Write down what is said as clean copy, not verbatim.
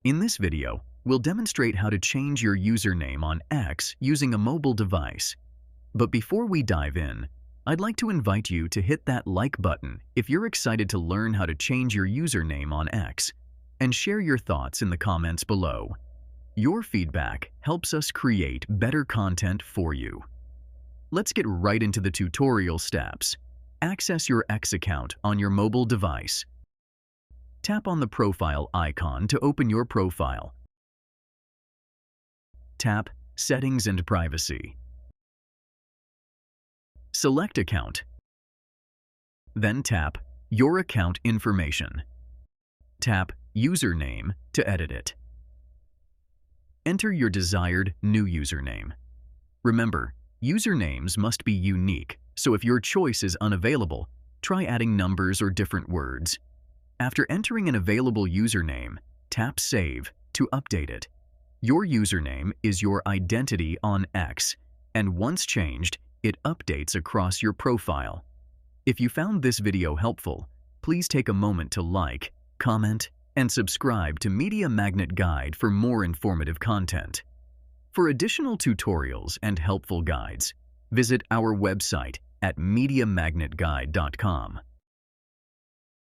In this video, we'll demonstrate how to change your username on X using a mobile device. But before we dive in, I'd like to invite you to hit that like button if you're excited to learn how to change your username on X, and share your thoughts in the comments below. Your feedback helps us create better content for you. Let's get right into the tutorial steps. Access your X account on your mobile device. Tap on the profile icon to open your profile. Tap Settings and Privacy. Select Account. Then tap Your Account Information. Tap Username to edit it. Enter your desired new username. Remember, usernames must be unique, so if your choice is unavailable, try adding numbers or different words. After entering an available username, tap Save to update it. Your username is your identity on X, and once changed, it updates across your profile. If you found this video helpful, please take a moment to like, comment, and subscribe to Media Magnet Guide for more informative content. For additional tutorials and helpful guides, visit our website at MediaMagnetGuide.com.